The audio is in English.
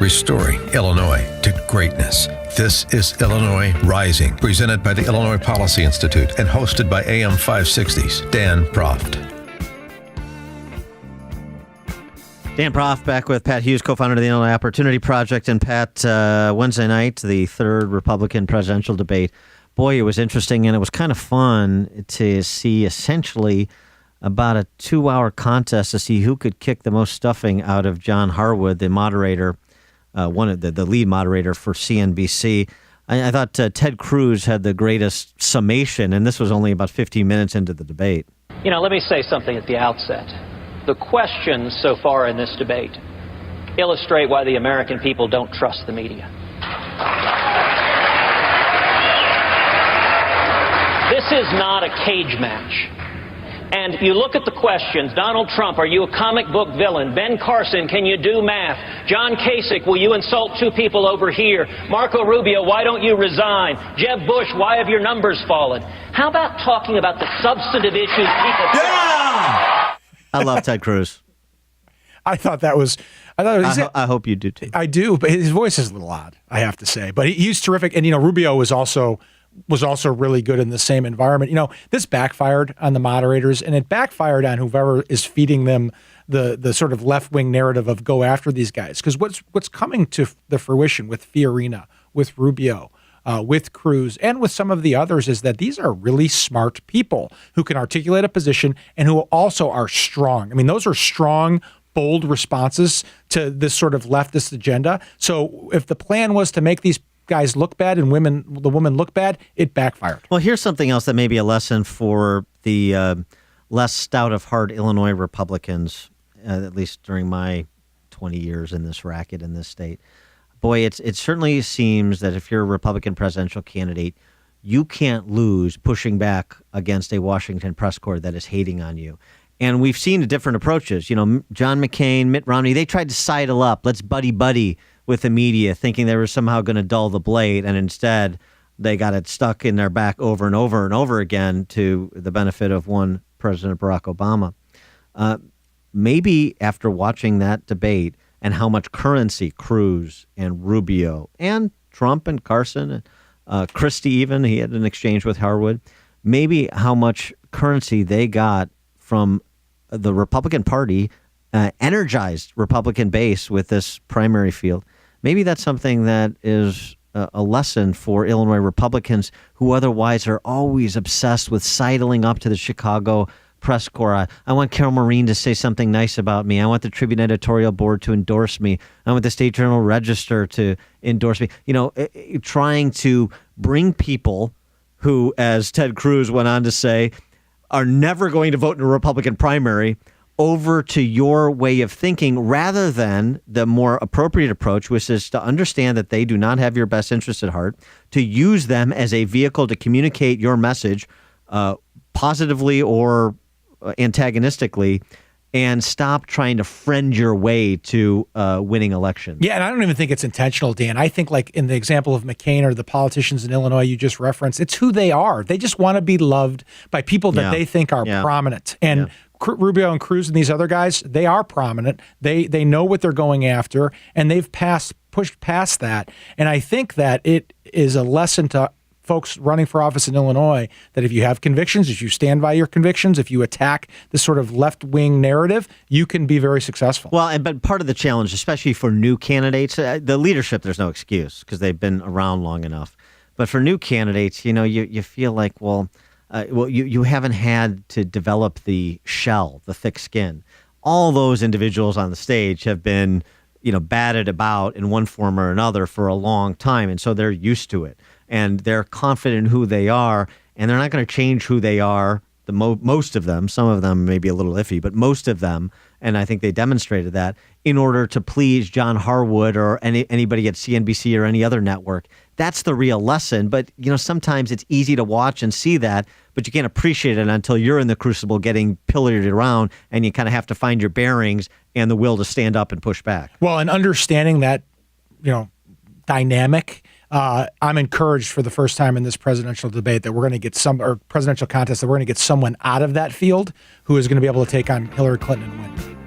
restoring Illinois to greatness. This is Illinois Rising, presented by the Illinois Policy Institute and hosted by AM 560's Dan Proft. Dan Proft back with Pat Hughes, co-founder of the Illinois Opportunity Project. And Pat, Wednesday night, the third Republican presidential debate. Boy, it was interesting, and it was kind of fun to see essentially about a 2-hour contest to see who could kick the most stuffing out of John Harwood, the moderator, one of the lead moderator for CNBC. I thought Ted Cruz had the greatest summation, and this was only about 15 minutes into the debate. You know, let me say something at the outset. The questions so far in this debate illustrate why the American people don't trust the media. This is not a cage match. And you look at the questions. Donald Trump, are you a comic book villain? Ben Carson, can you do math? John Kasich, will you insult two people over here? Marco Rubio, why don't you resign? Jeb Bush, why have your numbers fallen? How about talking about the substantive issues people... Yeah! I love Ted Cruz. I thought it was. I hope you do too. I do, but his voice is a little odd, I have to say. But he's terrific. And, Rubio was also really good in the same environment. This backfired on the moderators, and it backfired on whoever is feeding them the sort of left-wing narrative of go after these guys. Because what's coming to the fruition with Fiorina, with Rubio, with Cruz, and with some of the others is that these are really smart people who can articulate a position and who also are strong. I mean, those are strong, bold responses to this sort of leftist agenda. So if the plan was to make these guys look bad and the women look bad, it backfired. Well, here's something else that may be a lesson for the less stout of heart Illinois Republicans, at least during my 20 years in this racket in this state. Boy, it certainly seems that if you're a Republican presidential candidate, you can't lose pushing back against a Washington press corps that is hating on you. And we've seen different approaches. John McCain, Mitt Romney, they tried to sidle up. Let's buddy with the media, thinking they were somehow going to dull the blade. And instead, they got it stuck in their back over and over and over again to the benefit of one President Barack Obama. Maybe after watching that debate, and how much currency Cruz and Rubio and Trump and Carson and Christie even, he had an exchange with Harwood, maybe how much currency they got from the Republican Party, energized Republican base with this primary field. Maybe that's something that is a lesson for Illinois Republicans who otherwise are always obsessed with sidling up to the Chicago press corps. I want Carol Maureen to say something nice about me. I want the Tribune editorial board to endorse me. I want the State Journal Register to endorse me. Trying to bring people who, as Ted Cruz went on to say, are never going to vote in a Republican primary over to your way of thinking rather than the more appropriate approach, which is to understand that they do not have your best interest at heart, to use them as a vehicle to communicate your message positively or antagonistically, and stop trying to friend your way to winning elections. Yeah, and I don't even think it's intentional, Dan. I think like in the example of McCain or the politicians in Illinois you just referenced, it's who they are. They just want to be loved by people that they think are prominent. And Rubio and Cruz and these other guys, they are prominent. They know what they're going after, and they've pushed past that. And I think that it is a lesson to folks running for office in Illinois that if you have convictions, if you stand by your convictions, if you attack this sort of left-wing narrative, you can be very successful. Well, but part of the challenge, especially for new candidates, the leadership, there's no excuse because they've been around long enough. But for new candidates, you feel like, you haven't had to develop the shell, the thick skin. All those individuals on the stage have been, batted about in one form or another for a long time, and so they're used to it. And they're confident in who they are, and they're not going to change who they are. Most of them, some of them may be a little iffy, but most of them, and I think they demonstrated that, in order to please John Harwood or anybody at CNBC or any other network. That's the real lesson. But, sometimes it's easy to watch and see that, but you can't appreciate it until you're in the crucible getting pillared around, and you kind of have to find your bearings and the will to stand up and push back. Well, and understanding that, dynamic, I'm encouraged for the first time in this presidential debate that we're going to get presidential contest, that we're going to get someone out of that field who is going to be able to take on Hillary Clinton and win.